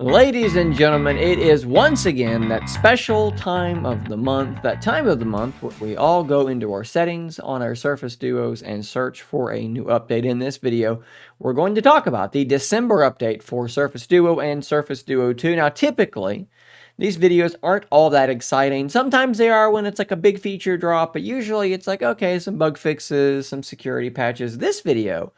Ladies and gentlemen, it is once again that special time of the month, where we all go into our settings on our Surface Duos and search for a new update. In this video, we're going to talk about the December update for Surface Duo and Surface Duo 2. Now, typically, these videos aren't all that exciting. Sometimes they are when it's like a big feature drop, but usually it's like, okay, some bug fixes, some security patches. This video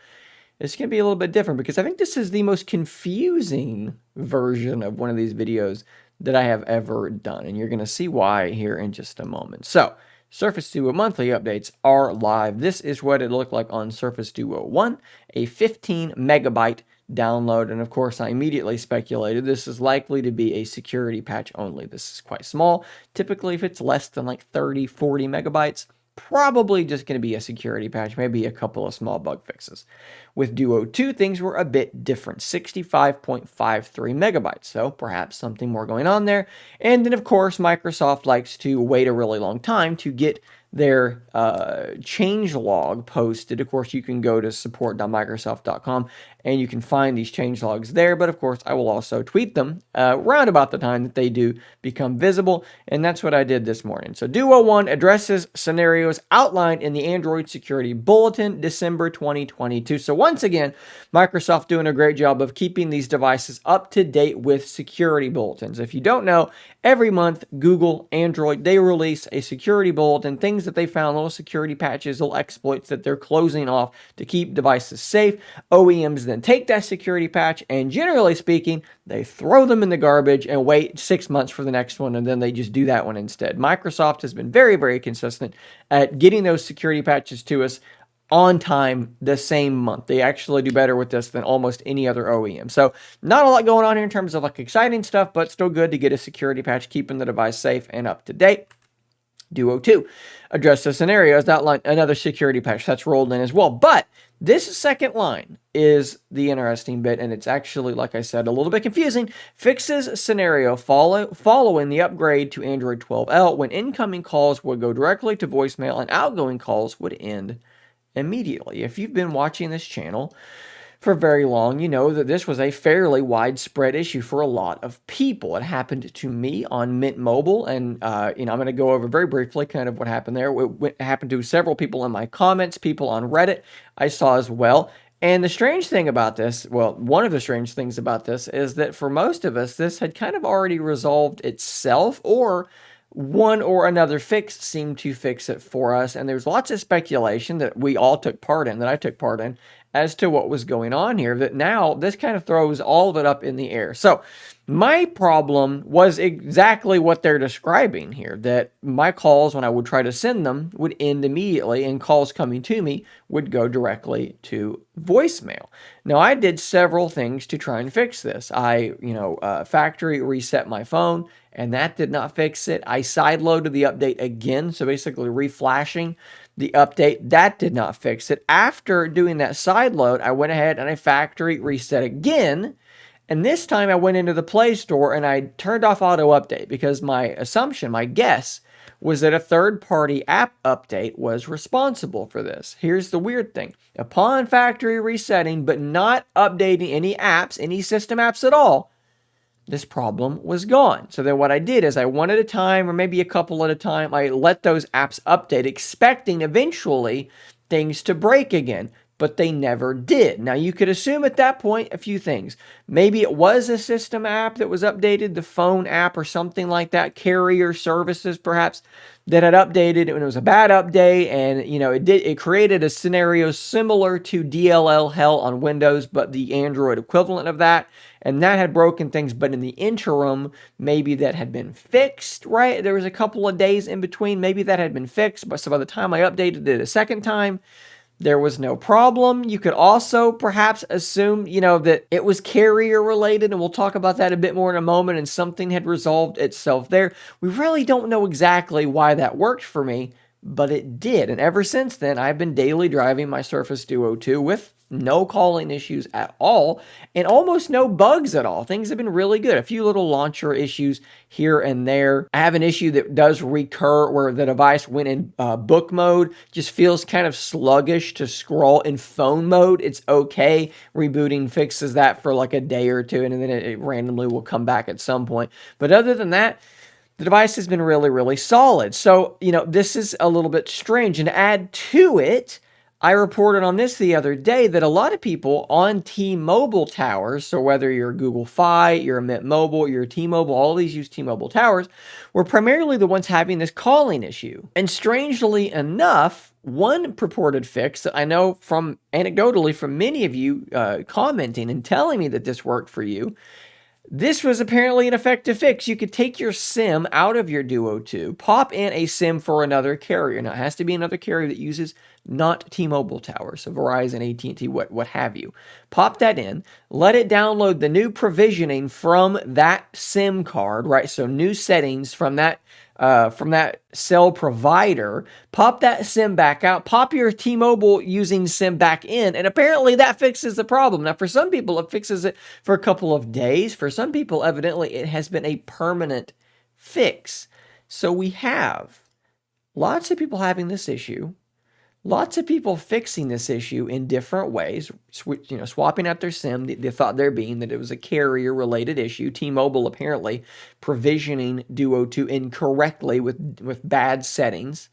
it's going to be a little bit different because I think this is the most confusing version of one of these videos that I have ever done. And you're going to see why here in just a moment. So, Surface Duo monthly updates are live. This is what it looked like on Surface Duo 1, a 15 megabyte download. And of course, I immediately speculated this is likely to be a security patch only. This is quite small. Typically, if it's less than like 30, 40 megabytes, probably just going to be a security patch, maybe a couple of small bug fixes. With Duo 2, things were a bit different, 65.53 megabytes, so perhaps something more going on there. And then, of course, Microsoft likes to wait a really long time to get their changelog posted. Of course, you can go to support.microsoft.com and you can find these changelogs there. But of course, I will also tweet them around about the time that they do become visible. And that's what I did this morning. So Duo 1 addresses scenarios outlined in the Android Security Bulletin, December 2022. So once again, Microsoft doing a great job of keeping these devices up to date with security bulletins. If you don't know, every month, Google, Android, they release a security bulletin, things that they found, little security patches, little exploits that they're closing off to keep devices safe. OEMs then take that security patch and generally speaking, they throw them in the garbage and wait 6 months for the next one, and then they just do that one instead. Microsoft has been very, very consistent at getting those security patches to us on time the same month. They actually do better with this than almost any other OEM. So not a lot going on here in terms of like exciting stuff, but still good to get a security patch, keeping the device safe and up to date. Duo 2 address the scenarios, outline another security patch that's rolled in as well. But this second line is the interesting bit, and it's actually, like I said, a little bit confusing. Fixes scenario following the upgrade to Android 12L when incoming calls would go directly to voicemail and outgoing calls would end immediately. If you've been watching this channel for very long, you know that this was a fairly widespread issue for a lot of people. It happened to me on Mint Mobile, and I'm going to go over very briefly kind of what happened there. It happened to several people in my comments, people on Reddit I saw as well. And the strange thing about this, well, one of the strange things about this is that for most of us, this had kind of already resolved itself, or one or another fix seemed to fix it for us. And there's lots of speculation that we all took part in, that I took part in, as to what was going on here, that now this kind of throws all of it up in the air. So my problem was exactly what they're describing here, that my calls, when I would try to send them, would end immediately, and calls coming to me would go directly to voicemail. Now, I did several things to try and fix this. I, factory reset my phone, and that did not fix it. I sideloaded the update again, so basically reflashing the update. That did not fix it. After doing that sideload, I went ahead and I factory reset again. And this time I went into the Play Store and I turned off auto update because my assumption, my guess, was that a third-party app update was responsible for this. Here's the weird thing. Upon factory resetting, but not updating any apps, any system apps at all, this problem was gone. So then what I did is I one at a time, or maybe a couple at a time, I let those apps update, expecting eventually things to break again, but they never did. Now you could assume at that point a few things. Maybe it was a system app that was updated, the phone app or something like that, carrier services perhaps, that had updated when it was a bad update, and it created a scenario similar to DLL Hell on Windows, but the Android equivalent of that. And that had broken things, but in the interim, maybe that had been fixed, right? There was a couple of days in between, maybe that had been fixed, but so by the time I updated it a second time, there was no problem. You could also perhaps assume, that it was carrier related, and we'll talk about that a bit more in a moment, and something had resolved itself there. We really don't know exactly why that worked for me, but it did. And ever since then, I've been daily driving my Surface Duo 2 with no calling issues at all, and almost no bugs at all. Things have been really good. A few little launcher issues here and there. I have an issue that does recur where the device, when in book mode, just feels kind of sluggish to scroll. In phone mode, it's okay. Rebooting fixes that for like a day or two, and then it randomly will come back at some point. But other than that, the device has been really, really solid. So, this is a little bit strange. And to add to it, I reported on this the other day that a lot of people on T-Mobile towers, so whether you're Google Fi, you're a Mint Mobile, you're T-Mobile, all these use T-Mobile towers, were primarily the ones having this calling issue. And strangely enough, one purported fix that I know from anecdotally from many of you commenting and telling me that this worked for you, this was apparently an effective fix. You could take your SIM out of your Duo 2, pop in a SIM for another carrier. Now, it has to be another carrier that uses not T-Mobile towers, so Verizon, AT&T, what have you. Pop that in, let it download the new provisioning from that SIM card, right? So new settings from that cell provider, pop that SIM back out, pop your T-Mobile using SIM back in, and apparently that fixes the problem. Now, for some people, it fixes it for a couple of days. For some people, evidently, it has been a permanent fix. So we have lots of people having this issue, lots of people fixing this issue in different ways, swapping out their SIM, the thought there being that it was a carrier-related issue. T-Mobile apparently provisioning Duo 2 incorrectly with bad settings,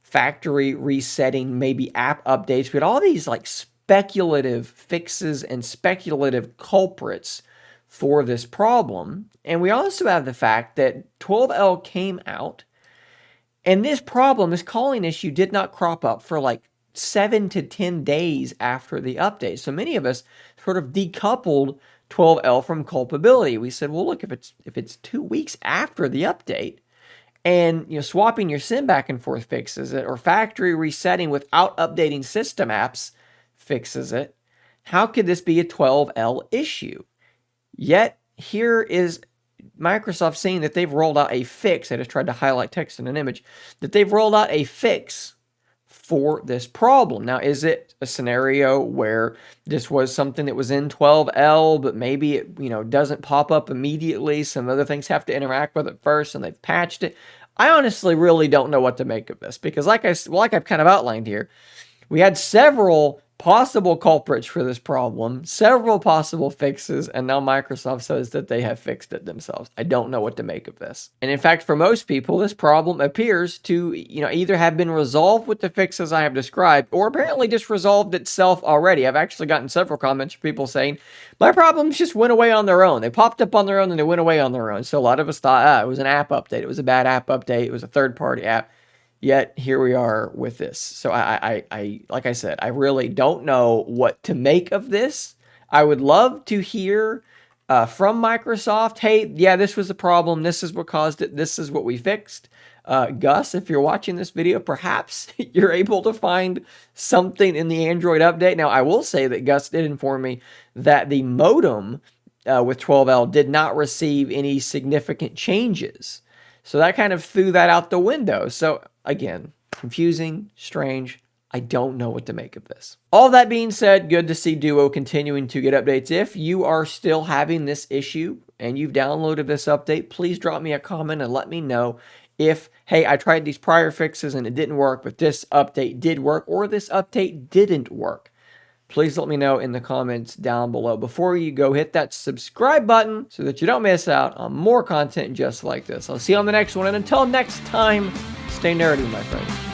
factory resetting, maybe app updates. We had all these like speculative fixes and speculative culprits for this problem. And we also have the fact that 12L came out, and this problem, this calling issue, did not crop up for like 7 to 10 days after the update. So many of us sort of decoupled 12L from culpability. We said, well, look, if it's 2 weeks after the update, and swapping your SIM back and forth fixes it, or factory resetting without updating system apps fixes it, how could this be a 12L issue? Yet here is Microsoft saying that they've rolled out a fix. I just tried to highlight text in an image, that they've rolled out a fix for this problem. Now, is it a scenario where this was something that was in 12L, but maybe it doesn't pop up immediately? Some other things have to interact with it first, and they've patched it. I honestly really don't know what to make of this, because like I've kind of outlined here, we had several possible culprits for this problem, several possible fixes, and now Microsoft says that they have fixed it themselves. I don't know what to make of this. And in fact, for most people, this problem appears to, either have been resolved with the fixes I have described, or apparently just resolved itself already. I've actually gotten several comments from people saying, my problems just went away on their own. They popped up on their own and they went away on their own. So a lot of us thought, it was an app update. It was a bad app update. It was a third-party app. Yet here we are with this. So I like I said, I really don't know what to make of this. I would love to hear from Microsoft, hey, yeah, this was a problem. This is what caused it. This is what we fixed. Gus, if you're watching this video, perhaps you're able to find something in the Android update. Now, I will say that Gus did inform me that the modem with 12L did not receive any significant changes. So that kind of threw that out the window. So again, confusing, strange. I don't know what to make of this. All that being said, good to see Duo continuing to get updates. If you are still having this issue and you've downloaded this update, please drop me a comment and let me know if, hey, I tried these prior fixes and it didn't work, but this update did work, or this update didn't work. Please let me know in the comments down below. Before you go, hit that subscribe button so that you don't miss out on more content just like this. I'll see you on the next one, and until next time, stay nerdy, my friends.